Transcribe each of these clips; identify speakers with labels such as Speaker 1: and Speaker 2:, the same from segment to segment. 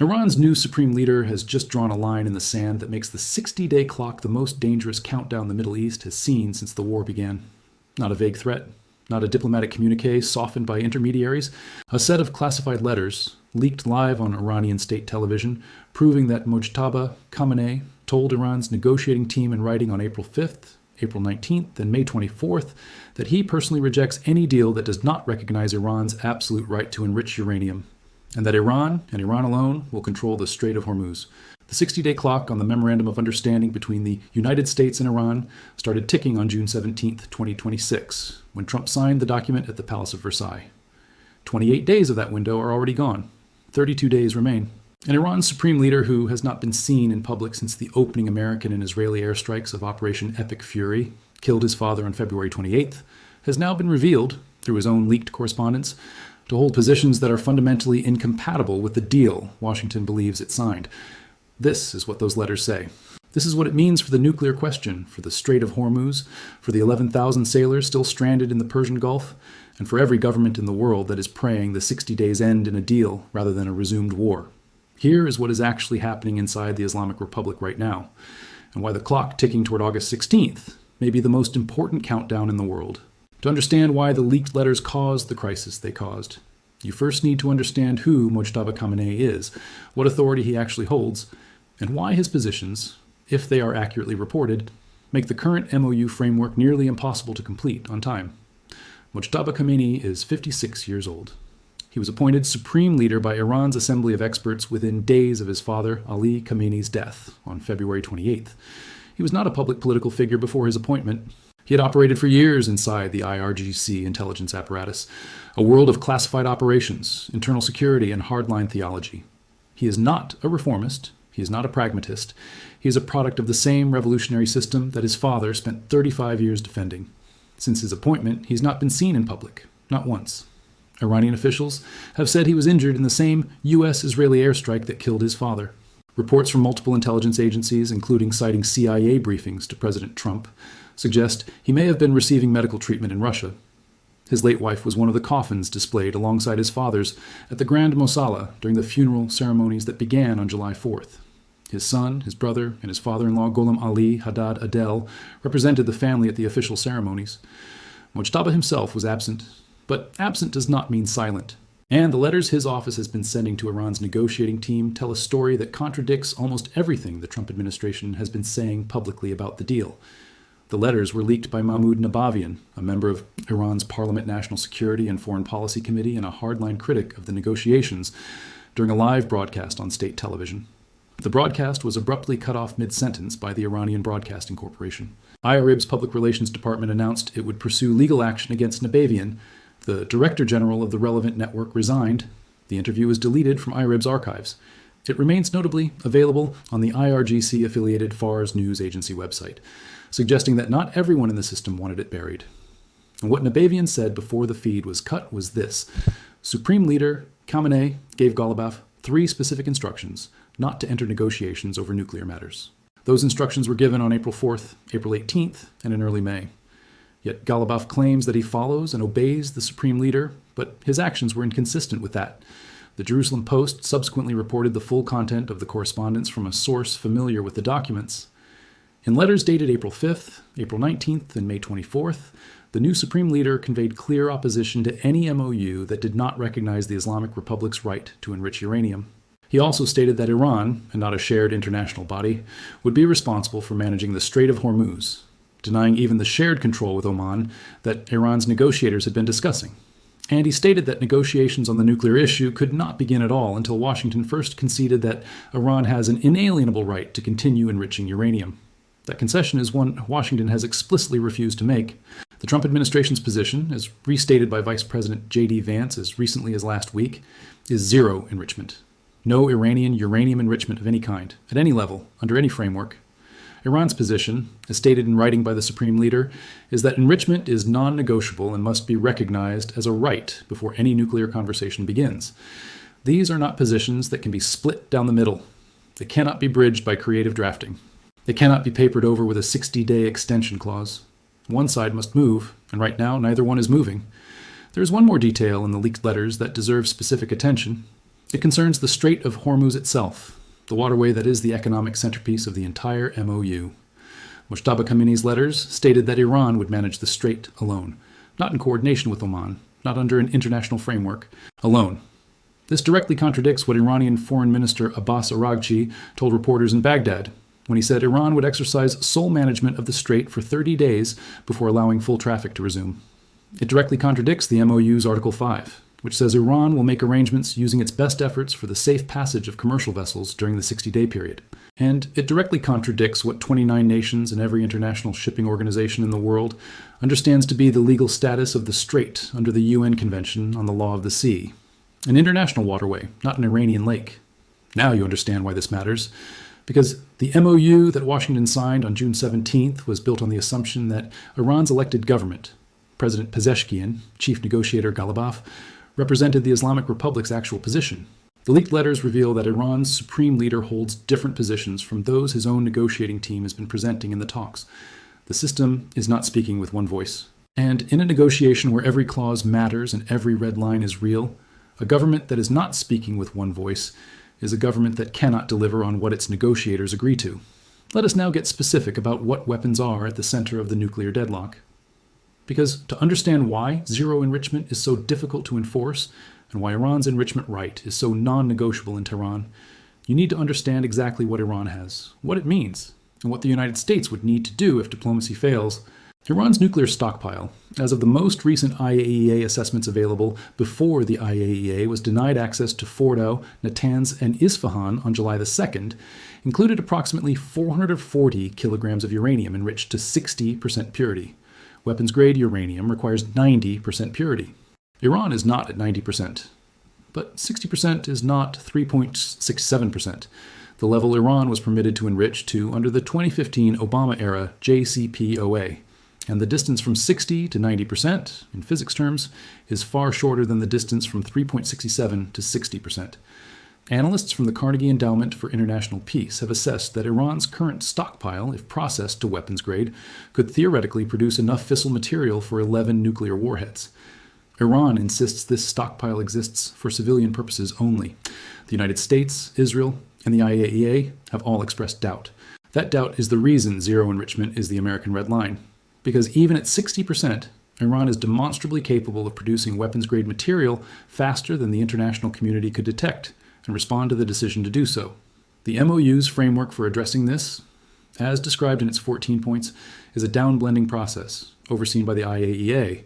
Speaker 1: Iran's new supreme leader has just drawn a line in the sand that makes the 60-day clock the most dangerous countdown the Middle East has seen since the war began. Not a vague threat, not a diplomatic communique softened by intermediaries, a set of classified letters leaked live on Iranian state television proving that Mojtaba Khamenei told Iran's negotiating team in writing on April 5th, April 19th, and May 24th that he personally rejects any deal that does not recognize Iran's absolute right to enrich uranium, and that Iran, and Iran alone, will control the Strait of Hormuz. The 60-day clock on the Memorandum of Understanding between the United States and Iran started ticking on June 17, 2026, when Trump signed the document at the Palace of Versailles. 28 days of that window are already gone. 32 days remain. And Iran's supreme leader, who has not been seen in public since the opening American and Israeli airstrikes of Operation Epic Fury killed his father on February 28th, has now been revealed, through his own leaked correspondence, to hold positions that are fundamentally incompatible with the deal Washington believes it signed. This is what those letters say. This is what it means for the nuclear question, for the Strait of Hormuz, for the 11,000 sailors still stranded in the Persian Gulf, and for every government in the world that is praying the 60 days end in a deal rather than a resumed war. Here is what is actually happening inside the Islamic Republic right now, and why the clock ticking toward August 16th may be the most important countdown in the world. To understand why the leaked letters caused the crisis they caused, you first need to understand who Mojtaba Khamenei is, what authority he actually holds, and why his positions, if they are accurately reported, make the current MOU framework nearly impossible to complete on time. Mojtaba Khamenei is 56 years old. He was appointed supreme leader by Iran's Assembly of Experts within days of his father Ali Khamenei's death on February 28th. He was not a public political figure before his appointment. He had operated for years inside the IRGC intelligence apparatus, a world of classified operations, internal security, and hardline theology. He is not a reformist. He is not a pragmatist. He is a product of the same revolutionary system that his father spent 35 years defending. Since his appointment, he's not been seen in public, not once. Iranian officials have said he was injured in the same U.S.-Israeli airstrike that killed his father. Reports from multiple intelligence agencies, including citing CIA briefings to President Trump, suggest he may have been receiving medical treatment in Russia. His late wife was one of the coffins displayed alongside his father's at the Grand Mosala during the funeral ceremonies that began on July 4th. His son, his brother, and his father-in-law Gholam Ali Haddad Adel represented the family at the official ceremonies. Mojtaba himself was absent, but absent does not mean silent. And the letters his office has been sending to Iran's negotiating team tell a story that contradicts almost everything the Trump administration has been saying publicly about the deal. The letters were leaked by Mahmoud Nabavian, a member of Iran's Parliament National Security and Foreign Policy Committee and a hardline critic of the negotiations, during a live broadcast on state television. The broadcast was abruptly cut off mid-sentence by the Iranian Broadcasting Corporation. IRIB's Public Relations Department announced it would pursue legal action against Nabavian. The director general of the relevant network resigned. The interview was deleted from IRIB's archives. It remains notably available on the IRGC-affiliated Fars News Agency website, suggesting that not everyone in the system wanted it buried. And what Nabavian said before the feed was cut was this: Supreme Leader Khamenei gave Ghalibaf 3 specific instructions not to enter negotiations over nuclear matters. Those instructions were given on April 4th, April 18th, and in early May. Yet Ghalibaf claims that he follows and obeys the Supreme Leader, but his actions were inconsistent with that. The Jerusalem Post subsequently reported the full content of the correspondence from a source familiar with the documents. In letters dated April 5th, April 19th, and May 24th, the new Supreme Leader conveyed clear opposition to any MOU that did not recognize the Islamic Republic's right to enrich uranium. He also stated that Iran, and not a shared international body, would be responsible for managing the Strait of Hormuz, denying even the shared control with Oman that Iran's negotiators had been discussing. And he stated that negotiations on the nuclear issue could not begin at all until Washington first conceded that Iran has an inalienable right to continue enriching uranium. That concession is one Washington has explicitly refused to make. The Trump administration's position, as restated by Vice President J.D. Vance as recently as last week, is zero enrichment. No Iranian uranium enrichment of any kind, at any level, under any framework. Iran's position, as stated in writing by the Supreme Leader, is that enrichment is non-negotiable and must be recognized as a right before any nuclear conversation begins. These are not positions that can be split down the middle. They cannot be bridged by creative drafting. They cannot be papered over with a 60-day extension clause. One side must move, and right now neither one is moving. There is one more detail in the leaked letters that deserves specific attention. It concerns the Strait of Hormuz itself, the waterway that is the economic centerpiece of the entire MOU. Mojtaba Khamenei's letters stated that Iran would manage the strait alone, not in coordination with Oman, not under an international framework, alone. This directly contradicts what Iranian Foreign Minister Abbas Araghchi told reporters in Baghdad when he said Iran would exercise sole management of the strait for 30 days before allowing full traffic to resume. It directly contradicts the MOU's Article 5, which says Iran will make arrangements using its best efforts for the safe passage of commercial vessels during the 60-day period. And it directly contradicts what 29 nations and every international shipping organization in the world understands to be the legal status of the strait under the UN Convention on the Law of the Sea. An international waterway, not an Iranian lake. Now you understand why this matters. Because the MOU that Washington signed on June 17th was built on the assumption that Iran's elected government, President Pezeshkian, chief negotiator Ghalibaf, represented the Islamic Republic's actual position. The leaked letters reveal that Iran's supreme leader holds different positions from those his own negotiating team has been presenting in the talks. The system is not speaking with one voice. And in a negotiation where every clause matters and every red line is real, a government that is not speaking with one voice is a government that cannot deliver on what its negotiators agree to. Let us now get specific about what weapons are at the center of the nuclear deadlock. Because to understand why zero enrichment is so difficult to enforce, and why Iran's enrichment right is so non-negotiable in Tehran, you need to understand exactly what Iran has, what it means, and what the United States would need to do if diplomacy fails. Iran's nuclear stockpile, as of the most recent IAEA assessments available before the IAEA was denied access to Fordow, Natanz, and Isfahan on July the 2nd, included approximately 440 kilograms of uranium enriched to 60% purity. Weapons-grade uranium requires 90% purity. Iran is not at 90%, but 60% is not 3.67%, the level Iran was permitted to enrich to under the 2015 Obama-era JCPOA. And the distance from 60 to 90%, in physics terms, is far shorter than the distance from 3.67 to 60%. Analysts from the Carnegie Endowment for International Peace have assessed that Iran's current stockpile, if processed to weapons grade, could theoretically produce enough fissile material for 11 nuclear warheads. Iran insists this stockpile exists for civilian purposes only. The United States, Israel, and the IAEA have all expressed doubt. That doubt is the reason zero enrichment is the American red line. Because even at 60%, Iran is demonstrably capable of producing weapons-grade material faster than the international community could detect and respond to the decision to do so. The MOU's framework for addressing this, as described in its 14 points, is a downblending process overseen by the IAEA,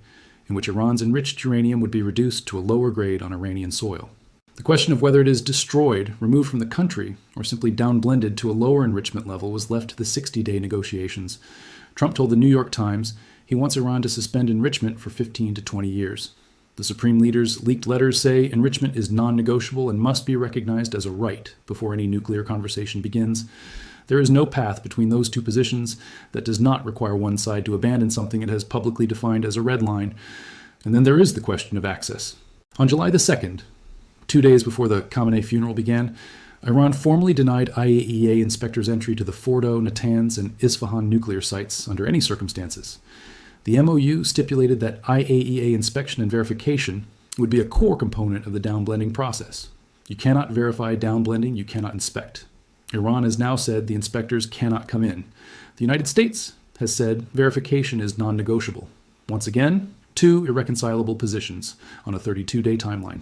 Speaker 1: in which Iran's enriched uranium would be reduced to a lower grade on Iranian soil. The question of whether it is destroyed, removed from the country, or simply downblended to a lower enrichment level was left to the 60-day negotiations. Trump told the New York Times he wants Iran to suspend enrichment for 15 to 20 years. The Supreme Leader's leaked letters say enrichment is non-negotiable and must be recognized as a right before any nuclear conversation begins. There is no path between those two positions that does not require one side to abandon something it has publicly defined as a red line. And then there is the question of access. On July the 2nd, 2 days before the Khamenei funeral began, Iran formally denied IAEA inspectors entry to the Fordow, Natanz, and Isfahan nuclear sites under any circumstances. The MOU stipulated that IAEA inspection and verification would be a core component of the downblending process. You cannot verify downblending, you cannot inspect. Iran has now said the inspectors cannot come in. The United States has said verification is non-negotiable. Once again, two irreconcilable positions on a 32-day timeline.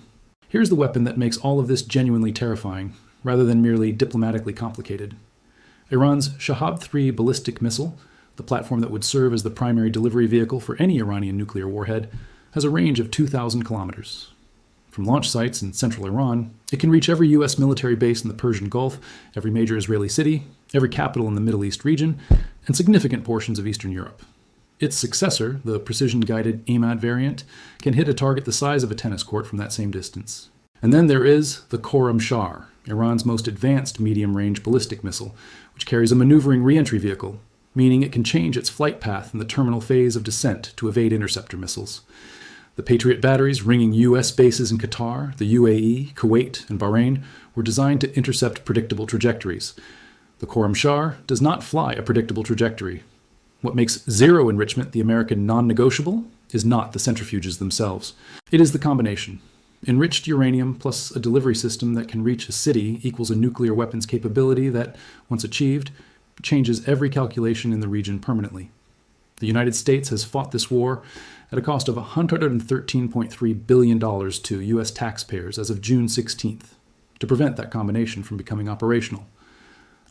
Speaker 1: Here's the weapon that makes all of this genuinely terrifying, rather than merely diplomatically complicated. Iran's Shahab-3 ballistic missile, the platform that would serve as the primary delivery vehicle for any Iranian nuclear warhead, has a range of 2,000 kilometers. From launch sites in central Iran, it can reach every U.S. military base in the Persian Gulf, every major Israeli city, every capital in the Middle East region, and significant portions of Eastern Europe. Its successor, the precision-guided AMAD variant, can hit a target the size of a tennis court from that same distance. And then there is the Khorramshahr, Iran's most advanced medium-range ballistic missile, which carries a maneuvering re-entry vehicle, meaning it can change its flight path in the terminal phase of descent to evade interceptor missiles. The Patriot batteries ringing U.S. bases in Qatar, the UAE, Kuwait, and Bahrain were designed to intercept predictable trajectories. The Khorramshahr does not fly a predictable trajectory. What makes zero enrichment the American non-negotiable is not the centrifuges themselves. It is the combination. Enriched uranium plus a delivery system that can reach a city equals a nuclear weapons capability that, once achieved, changes every calculation in the region permanently. The United States has fought this war at a cost of $113.3 billion to U.S. taxpayers as of June 16th to prevent that combination from becoming operational.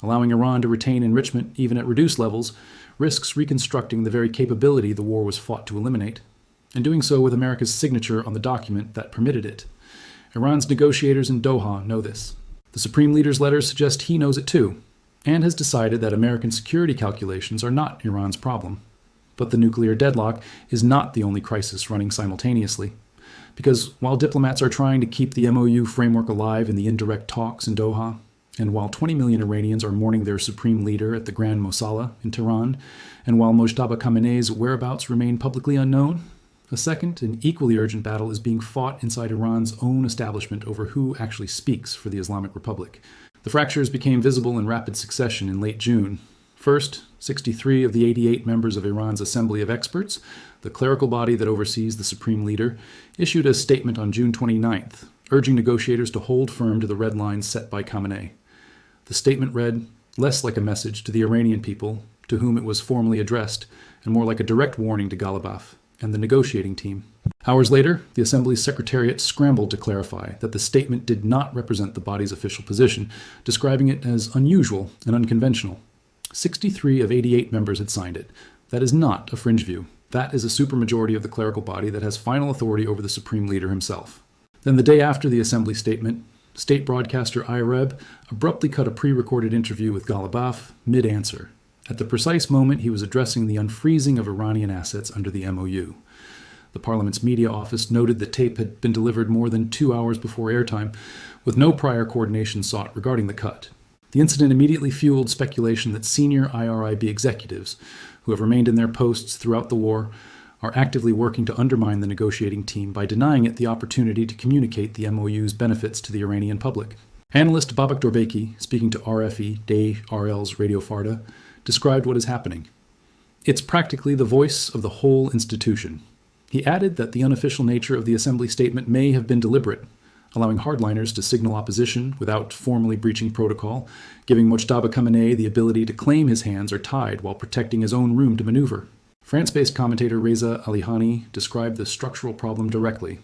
Speaker 1: Allowing Iran to retain enrichment even at reduced levels risks reconstructing the very capability the war was fought to eliminate, and doing so with America's signature on the document that permitted it. Iran's negotiators in Doha know this. The Supreme Leader's letters suggest he knows it too, and has decided that American security calculations are not Iran's problem. But the nuclear deadlock is not the only crisis running simultaneously. Because while diplomats are trying to keep the MOU framework alive in the indirect talks in Doha, and while 20 million Iranians are mourning their supreme leader at the Grand Mosala in Tehran, and while Mojtaba Khamenei's whereabouts remain publicly unknown, a second and equally urgent battle is being fought inside Iran's own establishment over who actually speaks for the Islamic Republic. The fractures became visible in rapid succession in late June. First, 63 of the 88 members of Iran's Assembly of Experts, the clerical body that oversees the supreme leader, issued a statement on June 29th, urging negotiators to hold firm to the red lines set by Khamenei. The statement read less like a message to the Iranian people, to whom it was formally addressed, and more like a direct warning to Ghalibaf and the negotiating team. Hours later, the Assembly's Secretariat scrambled to clarify that the statement did not represent the body's official position, describing it as unusual and unconventional. 63 of 88 members had signed it. That is not a fringe view. That is a supermajority of the clerical body that has final authority over the Supreme Leader himself. Then the day after the Assembly statement, state broadcaster IREB abruptly cut a pre-recorded interview with Ghalibaf mid-answer, at the precise moment he was addressing the unfreezing of Iranian assets under the MOU. The Parliament's media office noted the tape had been delivered more than 2 hours before airtime, with no prior coordination sought regarding the cut. The incident immediately fueled speculation that senior IRIB executives, who have remained in their posts throughout the war, are actively working to undermine the negotiating team by denying it the opportunity to communicate the MOU's benefits to the Iranian public. Analyst Babak Dorbeki, speaking to RFE, Day RL's Radio Farda, described what is happening. It's practically the voice of the whole institution. He added that the unofficial nature of the Assembly statement may have been deliberate, allowing hardliners to signal opposition without formally breaching protocol, giving Mojtaba Khamenei the ability to claim his hands are tied while protecting his own room to maneuver. France-based commentator Reza Alihani described the structural problem directly.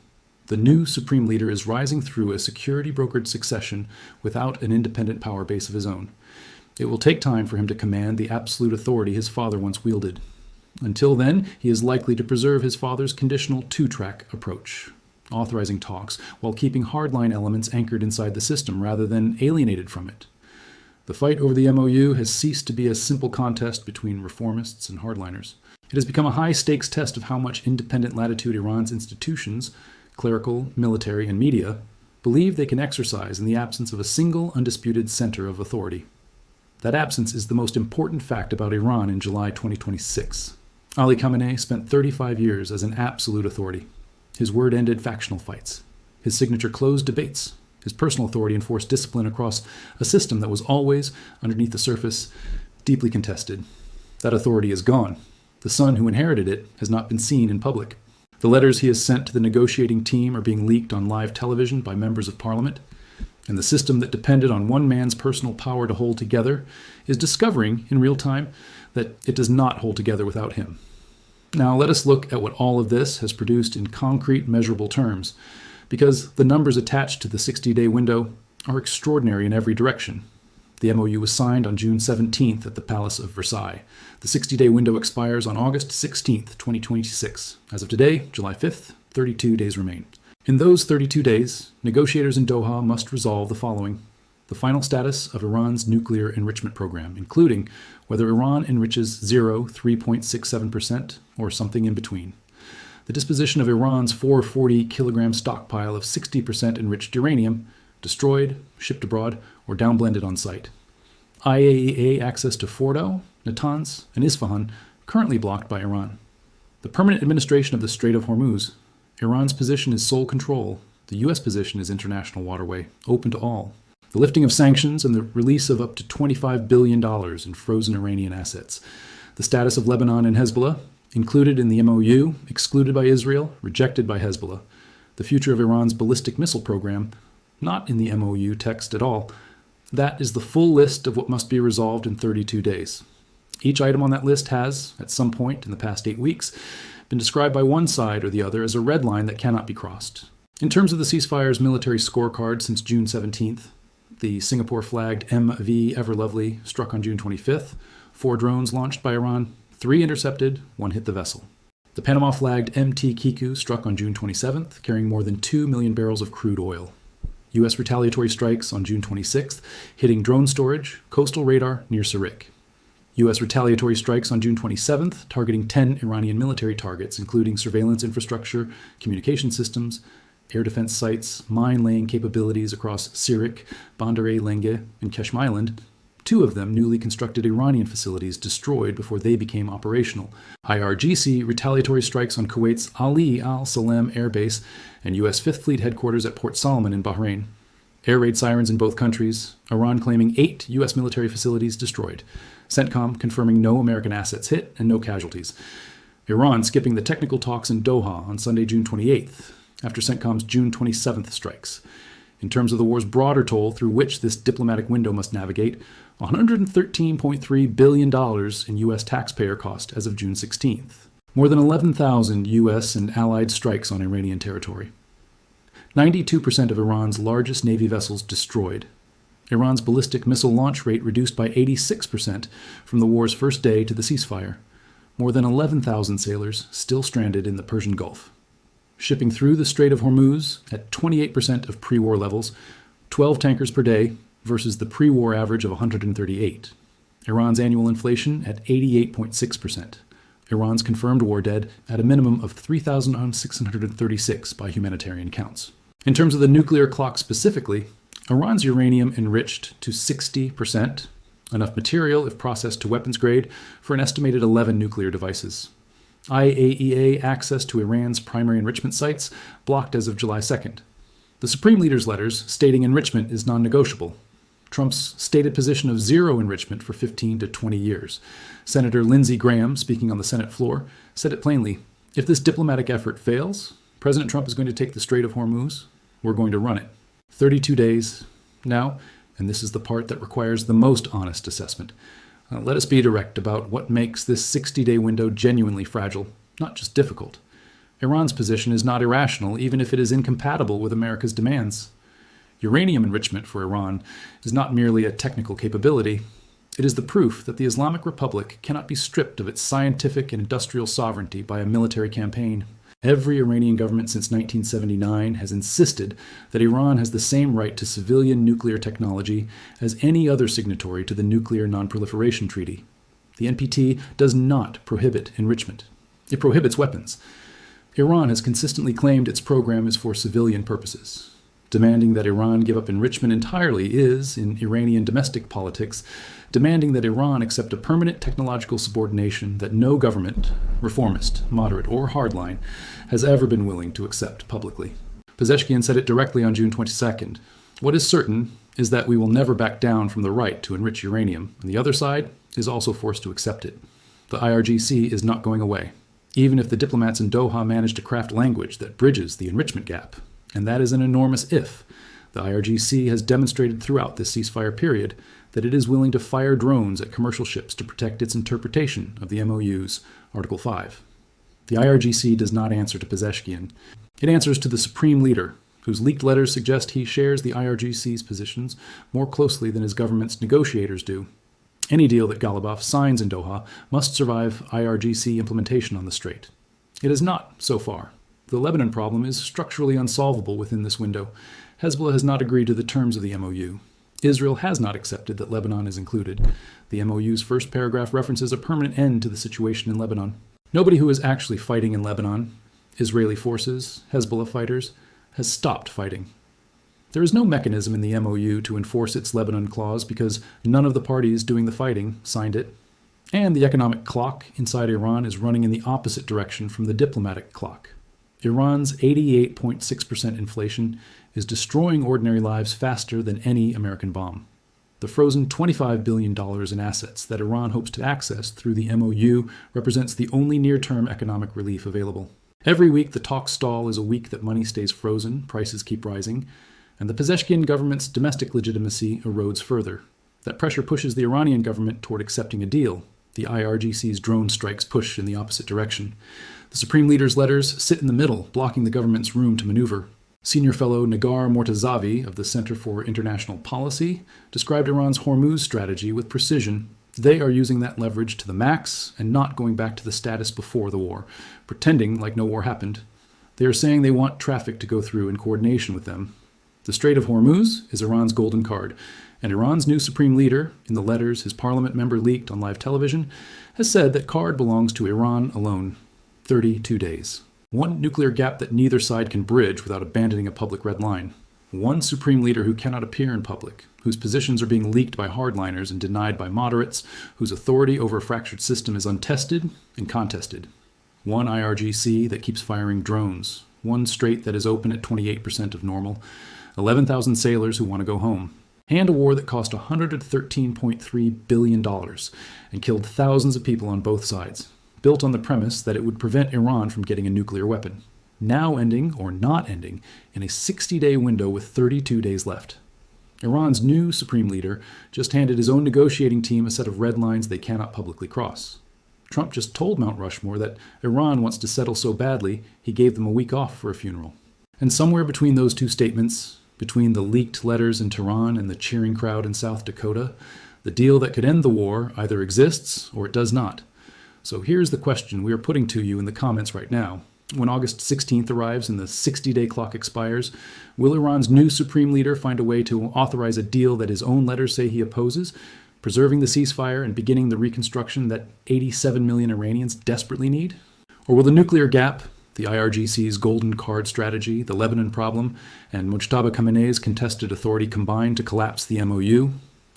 Speaker 1: The new Supreme Leader is rising through a security-brokered succession without an independent power base of his own. It will take time for him to command the absolute authority his father once wielded. Until then, he is likely to preserve his father's conditional two-track approach, authorizing talks while keeping hardline elements anchored inside the system rather than alienated from it. The fight over the MOU has ceased to be a simple contest between reformists and hardliners. It has become a high-stakes test of how much independent latitude Iran's institutions, clerical, military, and media, believe they can exercise in the absence of a single undisputed center of authority. That absence is the most important fact about Iran in July 2026. Ali Khamenei spent 35 years as an absolute authority. His word ended factional fights. His signature closed debates. His personal authority enforced discipline across a system that was always, underneath the surface, deeply contested. That authority is gone. The son who inherited it has not been seen in public. The letters he has sent to the negotiating team are being leaked on live television by members of parliament. And the system that depended on one man's personal power to hold together is discovering in real time that it does not hold together without him. Now let us look at what all of this has produced in concrete, measurable terms, because the numbers attached to the 60-day window are extraordinary in every direction. The MOU was signed on June 17th at the Palace of Versailles. The 60-day window expires on August 16th, 2026. As of today, July 5th, 32 days remain. In those 32 days, negotiators in Doha must resolve the following: the final status of Iran's nuclear enrichment program, including whether Iran enriches 0, 3.67%, or something in between; the disposition of Iran's 440-kilogram stockpile of 60% enriched uranium, destroyed, shipped abroad, or downblended on site; IAEA access to Fordow, Natanz, and Isfahan, currently blocked by Iran; the permanent administration of the Strait of Hormuz. Iran's position is sole control. The U.S. position is international waterway, open to all. The lifting of sanctions and the release of up to $25 billion in frozen Iranian assets. The status of Lebanon and Hezbollah, included in the MOU, excluded by Israel, rejected by Hezbollah. The future of Iran's ballistic missile program, not in the MOU text at all. That is the full list of what must be resolved in 32 days. Each item on that list has, at some point in the past 8 weeks, been described by one side or the other as a red line that cannot be crossed. In terms of the ceasefire's military scorecard since June 17th, the Singapore-flagged MV Everlovely struck on June 25th, 4 drones launched by Iran, 3 intercepted, 1 hit the vessel. The Panama-flagged MT Kiku struck on June 27th, carrying more than 2 million barrels of crude oil. U.S. retaliatory strikes on June 26th, hitting drone storage, coastal radar near Sarik. U.S. retaliatory strikes on June 27th, targeting 10 Iranian military targets, including surveillance infrastructure, communication systems, air defense sites, mine-laying capabilities across Sirik, Bandar-e-Lenge, and Keshm Island, 2 of them newly constructed Iranian facilities destroyed before they became operational. IRGC retaliatory strikes on Kuwait's Ali Al Salem Air Base and U.S. Fifth Fleet headquarters at Port Solomon in Bahrain. Air raid sirens in both countries, Iran claiming 8 U.S. military facilities destroyed. CENTCOM confirming no American assets hit and no casualties. Iran skipping the technical talks in Doha on Sunday, June 28th, after CENTCOM's June 27th strikes. In terms of the war's broader toll through which this diplomatic window must navigate, $113.3 billion in U.S. taxpayer cost as of June 16th. More than 11,000 U.S. and allied strikes on Iranian territory. 92% of Iran's largest Navy vessels destroyed. Iran's ballistic missile launch rate reduced by 86% from the war's first day to the ceasefire. More than 11,000 sailors still stranded in the Persian Gulf. Shipping through the Strait of Hormuz at 28% of pre-war levels, 12 tankers per day versus the pre-war average of 138. Iran's annual inflation at 88.6%. Iran's confirmed war dead at a minimum of 3,636 by humanitarian counts. In terms of the nuclear clock specifically, Iran's uranium enriched to 60%, enough material, if processed to weapons grade, for an estimated 11 nuclear devices. IAEA access to Iran's primary enrichment sites blocked as of July 2nd. The Supreme Leader's letters stating enrichment is non-negotiable. Trump's stated position of zero enrichment for 15 to 20 years. Senator Lindsey Graham, speaking on the Senate floor, said it plainly, if this diplomatic effort fails, President Trump is going to take the Strait of Hormuz. We're going to run it. 32 days now, and this is the part that requires the most honest assessment. Let us be direct about what makes this 60-day window genuinely fragile, not just difficult. Iran's position is not irrational, even if it is incompatible with America's demands. Uranium enrichment for Iran is not merely a technical capability. It is the proof that the Islamic Republic cannot be stripped of its scientific and industrial sovereignty by a military campaign. Every Iranian government since 1979 has insisted that Iran has the same right to civilian nuclear technology as any other signatory to the Nuclear Non-Proliferation Treaty. The NPT does not prohibit enrichment. It prohibits weapons. Iran has consistently claimed its program is for civilian purposes. Demanding that Iran give up enrichment entirely is, in Iranian domestic politics, demanding that Iran accept a permanent technological subordination that no government, reformist, moderate, or hardline, has ever been willing to accept publicly. Pezeshkian said it directly on June 22nd. What is certain is that we will never back down from the right to enrich uranium, and the other side is also forced to accept it. The IRGC is not going away, even if the diplomats in Doha manage to craft language that bridges the enrichment gap. And that is an enormous if. The IRGC has demonstrated throughout this ceasefire period that it is willing to fire drones at commercial ships to protect its interpretation of the MOU's Article 5. The IRGC does not answer to Pezeshkian. It answers to the Supreme Leader, whose leaked letters suggest he shares the IRGC's positions more closely than his government's negotiators do. Any deal that Ghalibaf signs in Doha must survive IRGC implementation on the Strait. It has not, so far. The Lebanon problem is structurally unsolvable within this window. Hezbollah has not agreed to the terms of the MOU. Israel has not accepted that Lebanon is included. The MOU's first paragraph references a permanent end to the situation in Lebanon. Nobody who is actually fighting in Lebanon, Israeli forces, Hezbollah fighters, has stopped fighting. There is no mechanism in the MOU to enforce its Lebanon clause because none of the parties doing the fighting signed it. And the economic clock inside Iran is running in the opposite direction from the diplomatic clock. Iran's 88.6% inflation is destroying ordinary lives faster than any American bomb. The frozen $25 billion in assets that Iran hopes to access through the MOU represents the only near-term economic relief available. Every week the talks stall is a week that money stays frozen, prices keep rising, and the Pezeshkian government's domestic legitimacy erodes further. That pressure pushes the Iranian government toward accepting a deal. The IRGC's drone strikes push in the opposite direction. The Supreme Leader's letters sit in the middle, blocking the government's room to maneuver. Senior fellow Nagar Mortazavi of the Center for International Policy described Iran's Hormuz strategy with precision. They are using that leverage to the max and not going back to the status before the war, pretending like no war happened. They are saying they want traffic to go through in coordination with them. The Strait of Hormuz is Iran's golden card, and Iran's new supreme leader, in the letters his parliament member leaked on live television, has said that card belongs to Iran alone. 32 days. One nuclear gap that neither side can bridge without abandoning a public red line. One supreme leader who cannot appear in public, whose positions are being leaked by hardliners and denied by moderates, whose authority over a fractured system is untested and contested. One IRGC that keeps firing drones. One strait that is open at 28% of normal. 11,000 sailors who want to go home. And a war that cost $113.3 billion and killed thousands of people on both sides, built on the premise that it would prevent Iran from getting a nuclear weapon. Now ending, or not ending, in a 60-day window with 32 days left. Iran's new supreme leader just handed his own negotiating team a set of red lines they cannot publicly cross. Trump just told Mount Rushmore that Iran wants to settle so badly he gave them a week off for a funeral. And somewhere between those two statements, between the leaked letters in Tehran and the cheering crowd in South Dakota, the deal that could end the war either exists or it does not. So here's the question we are putting to you in the comments right now. When August 16th arrives and the 60-day clock expires, will Iran's new supreme leader find a way to authorize a deal that his own letters say he opposes, preserving the ceasefire and beginning the reconstruction that 87 million Iranians desperately need? Or will the nuclear gap, the IRGC's golden card strategy, the Lebanon problem, and Mojtaba Khamenei's contested authority combine to collapse the MOU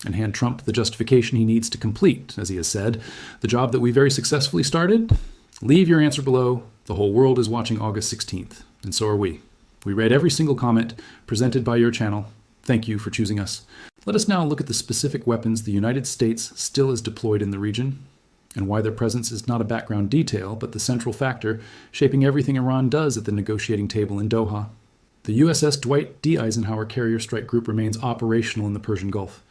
Speaker 1: and hand Trump the justification he needs to complete, as he has said, the job that we very successfully started? Leave your answer below. The whole world is watching August 16th, and so are we. We read every single comment presented by your channel. Thank you for choosing us. Let us now look at the specific weapons the United States still is deployed in the region, and why their presence is not a background detail, but the central factor shaping everything Iran does at the negotiating table in Doha. The USS Dwight D. Eisenhower Carrier Strike Group remains operational in the Persian Gulf.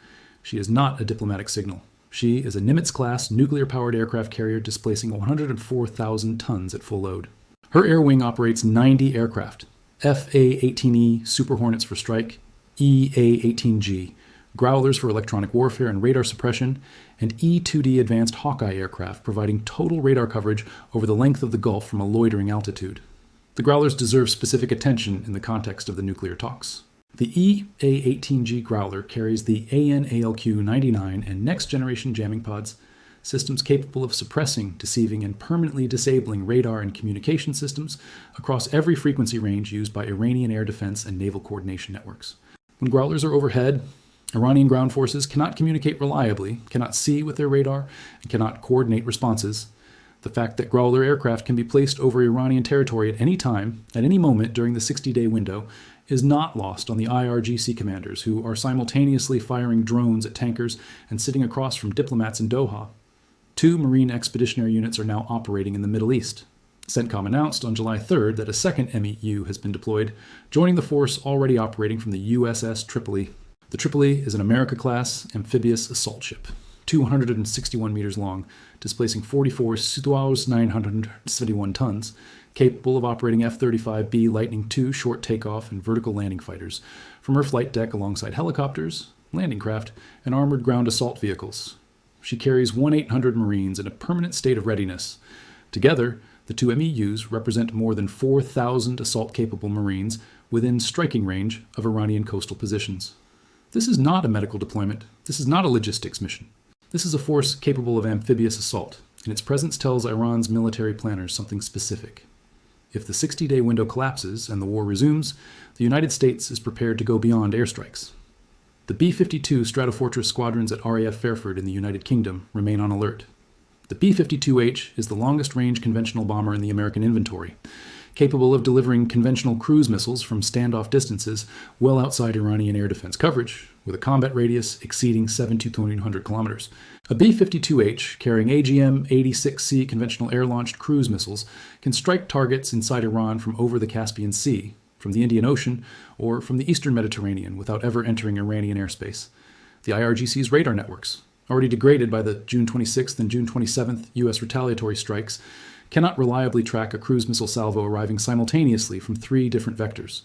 Speaker 1: She is not a diplomatic signal. She is a Nimitz-class nuclear-powered aircraft carrier displacing 104,000 tons at full load. Her air wing operates 90 aircraft, FA-18E Super Hornets for strike, EA-18G, Growlers for electronic warfare and radar suppression, and E-2D Advanced Hawkeye aircraft providing total radar coverage over the length of the Gulf from a loitering altitude. The Growlers deserve specific attention in the context of the nuclear talks. The EA-18G Growler carries the AN/ALQ-99 and next-generation jamming pods, systems capable of suppressing, deceiving, and permanently disabling radar and communication systems across every frequency range used by Iranian air defense and naval coordination networks. When Growlers are overhead, Iranian ground forces cannot communicate reliably, cannot see with their radar, and cannot coordinate responses. The fact that Growler aircraft can be placed over Iranian territory at any time, at any moment during the 60-day window, is not lost on the IRGC commanders who are simultaneously firing drones at tankers and sitting across from diplomats in Doha. 2 Marine Expeditionary Units are now operating in the Middle East. CENTCOM announced on July 3rd that a second MEU has been deployed, joining the force already operating from the USS Tripoli. The Tripoli is an America-class amphibious assault ship, 261 meters long, displacing 44 Suez 971 tons, capable of operating F-35B Lightning II short takeoff and vertical landing fighters from her flight deck alongside helicopters, landing craft, and armored ground assault vehicles. She carries 1,800 Marines in a permanent state of readiness. Together, the 2 MEUs represent more than 4,000 assault-capable Marines within striking range of Iranian coastal positions. This is not a medical deployment. This is not a logistics mission. This is a force capable of amphibious assault, and its presence tells Iran's military planners something specific. If the 60-day window collapses and the war resumes, the United States is prepared to go beyond airstrikes. The B-52 Stratofortress squadrons at RAF Fairford in the United Kingdom remain on alert. The B-52H is the longest-range conventional bomber in the American inventory. capable of delivering conventional cruise missiles from standoff distances well outside Iranian air defense coverage, with a combat radius exceeding 7,200 kilometers. A B-52H, carrying AGM-86C conventional air-launched cruise missiles, can strike targets inside Iran from over the Caspian Sea, from the Indian Ocean, or from the Eastern Mediterranean without ever entering Iranian airspace. The IRGC's radar networks, already degraded by the June 26th and June 27th U.S. retaliatory strikes, cannot reliably track a cruise missile salvo arriving simultaneously from 3 different vectors.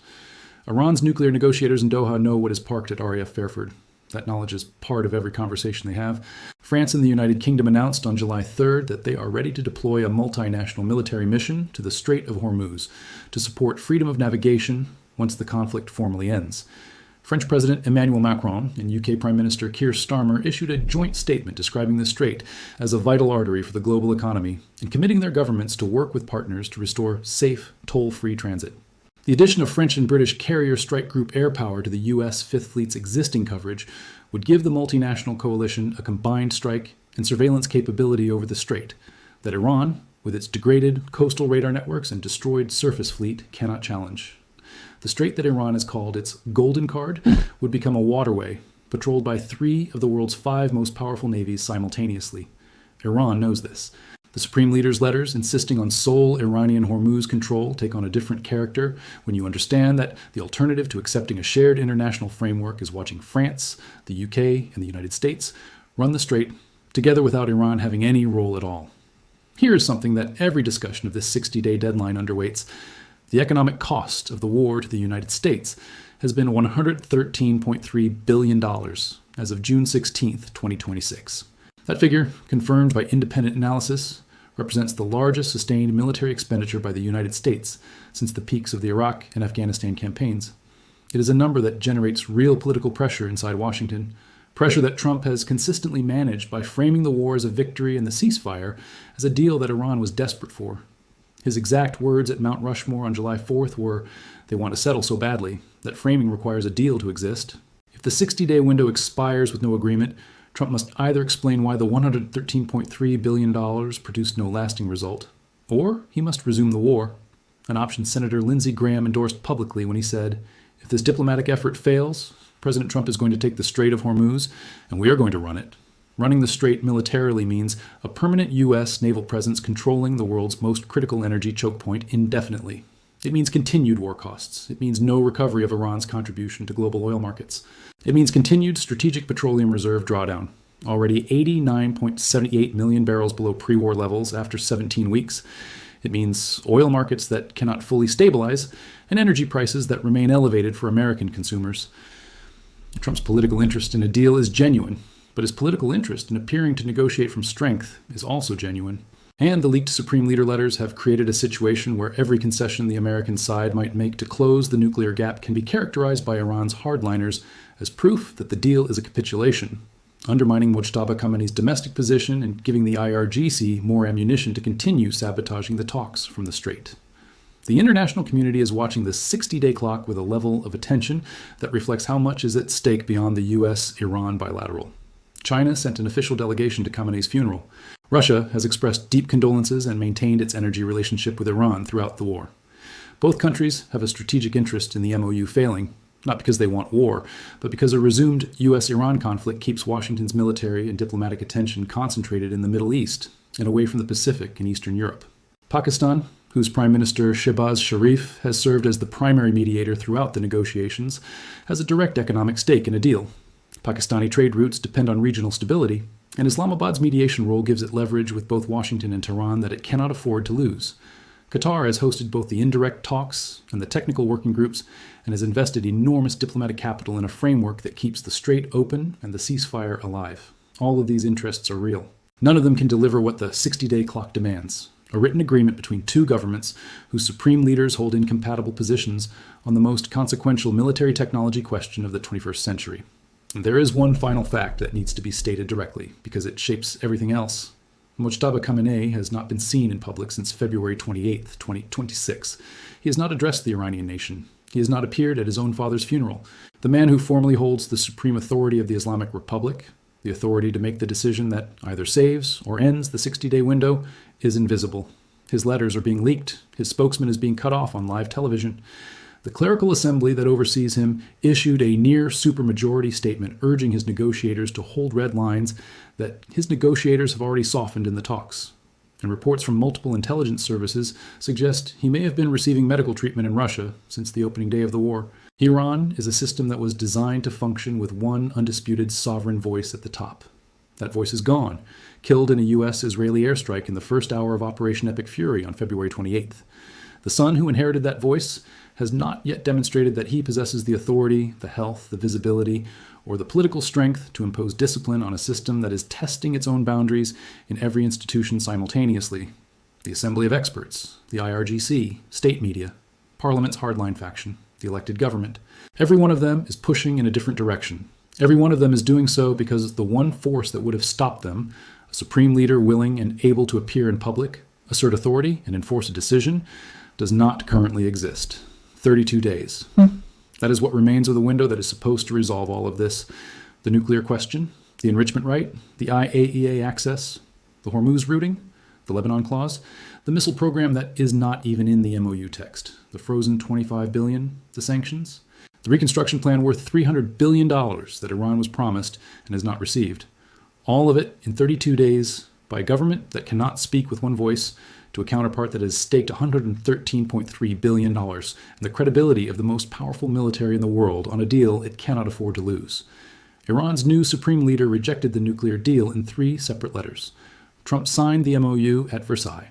Speaker 1: Iran's nuclear negotiators in Doha know what is parked at RAF Fairford. That knowledge is part of every conversation they have. France and the United Kingdom announced on July 3rd that they are ready to deploy a multinational military mission to the Strait of Hormuz to support freedom of navigation once the conflict formally ends. French President Emmanuel Macron and UK Prime Minister Keir Starmer issued a joint statement describing the strait as a vital artery for the global economy and committing their governments to work with partners to restore safe, toll-free transit. The addition of French and British carrier strike group air power to the U.S. Fifth Fleet's existing coverage would give the multinational coalition a combined strike and surveillance capability over the strait that Iran, with its degraded coastal radar networks and destroyed surface fleet, cannot challenge. The strait that Iran has called its Golden Card would become a waterway patrolled by 3 of the world's 5 most powerful navies simultaneously. Iran knows this. The Supreme Leader's letters insisting on sole Iranian Hormuz control take on a different character when you understand that the alternative to accepting a shared international framework is watching France, the UK, and the United States run the strait together without Iran having any role at all. Here is something that every discussion of this 60-day deadline underweights. The economic cost of the war to the United States has been $113.3 billion as of June 16, 2026. That figure, confirmed by independent analysis, represents the largest sustained military expenditure by the United States since the peaks of the Iraq and Afghanistan campaigns. It is a number that generates real political pressure inside Washington, pressure that Trump has consistently managed by framing the war as a victory and the ceasefire as a deal that Iran was desperate for. His exact words at Mount Rushmore on July 4th were, "They want to settle so badly that framing requires a deal to exist." If the 60-day window expires with no agreement, Trump must either explain why the $113.3 billion produced no lasting result, or he must resume the war, an option Senator Lindsey Graham endorsed publicly when he said, "If this diplomatic effort fails, President Trump is going to take the Strait of Hormuz, and we are going to run it." Running the strait militarily means a permanent U.S. naval presence controlling the world's most critical energy choke point indefinitely. It means continued war costs. It means no recovery of Iran's contribution to global oil markets. It means continued strategic petroleum reserve drawdown, already 89.78 million barrels below pre-war levels after 17 weeks. It means oil markets that cannot fully stabilize and energy prices that remain elevated for American consumers. Trump's political interest in a deal is genuine, but his political interest in appearing to negotiate from strength is also genuine. And the leaked Supreme Leader letters have created a situation where every concession the American side might make to close the nuclear gap can be characterized by Iran's hardliners as proof that the deal is a capitulation, undermining Mojtaba Khamenei's domestic position and giving the IRGC more ammunition to continue sabotaging the talks from the strait. The international community is watching the 60-day clock with a level of attention that reflects how much is at stake beyond the U.S.-Iran bilateral. China sent an official delegation to Khamenei's funeral. Russia has expressed deep condolences and maintained its energy relationship with Iran throughout the war. Both countries have a strategic interest in the MOU failing, not because they want war, but because a resumed U.S.-Iran conflict keeps Washington's military and diplomatic attention concentrated in the Middle East and away from the Pacific and Eastern Europe. Pakistan, whose Prime Minister Shehbaz Sharif has served as the primary mediator throughout the negotiations, has a direct economic stake in a deal. Pakistani trade routes depend on regional stability, and Islamabad's mediation role gives it leverage with both Washington and Tehran that it cannot afford to lose. Qatar has hosted both the indirect talks and the technical working groups and has invested enormous diplomatic capital in a framework that keeps the strait open and the ceasefire alive. All of these interests are real. None of them can deliver what the 60-day clock demands, a written agreement between two governments whose supreme leaders hold incompatible positions on the most consequential military technology question of the 21st century. There is one final fact that needs to be stated directly, because it shapes everything else. Mojtaba Khamenei has not been seen in public since February 28, 2026. He has not addressed the Iranian nation. He has not appeared at his own father's funeral. The man who formally holds the supreme authority of the Islamic Republic, the authority to make the decision that either saves or ends the 60-day window, is invisible. His letters are being leaked. His spokesman is being cut off on live television. The clerical assembly that oversees him issued a near supermajority statement urging his negotiators to hold red lines that his negotiators have already softened in the talks. And reports from multiple intelligence services suggest he may have been receiving medical treatment in Russia since the opening day of the war. Iran is a system that was designed to function with one undisputed sovereign voice at the top. That voice is gone, killed in a U.S.-Israeli airstrike in the first hour of Operation Epic Fury on February 28th. The son who inherited that voice has not yet demonstrated that he possesses the authority, the health, the visibility, or the political strength to impose discipline on a system that is testing its own boundaries in every institution simultaneously. The Assembly of Experts, the IRGC, state media, Parliament's hardline faction, the elected government. Every one of them is pushing in a different direction. Every one of them is doing so because the one force that would have stopped them, a supreme leader willing and able to appear in public, assert authority, and enforce a decision, does not currently exist. 32 days. That is what remains of the window that is supposed to resolve all of this. The nuclear question, the enrichment right, the IAEA access, the Hormuz routing, the Lebanon clause, the missile program that is not even in the MOU text, the frozen $25 billion, the sanctions, the reconstruction plan worth $300 billion that Iran was promised and has not received. All of it in 32 days by a government that cannot speak with one voice to a counterpart that has staked $113.3 billion and the credibility of the most powerful military in the world on a deal it cannot afford to lose. Iran's new supreme leader rejected the nuclear deal in 3 separate letters. Trump signed the MOU at Versailles.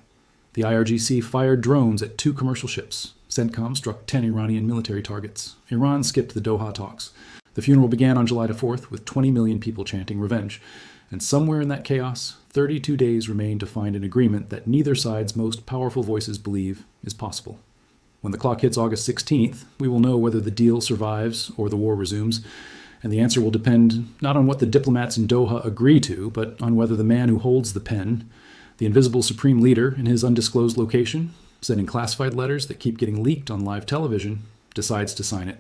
Speaker 1: The IRGC fired drones at 2 commercial ships. CENTCOM struck 10 Iranian military targets. Iran skipped the Doha talks. The funeral began on July 4th with 20 million people chanting revenge. And somewhere in that chaos, 32 days remain to find an agreement that neither side's most powerful voices believe is possible. When the clock hits August 16th, we will know whether the deal survives or the war resumes, and the answer will depend not on what the diplomats in Doha agree to, but on whether the man who holds the pen, the invisible supreme leader in his undisclosed location, sending classified letters that keep getting leaked on live television, decides to sign it.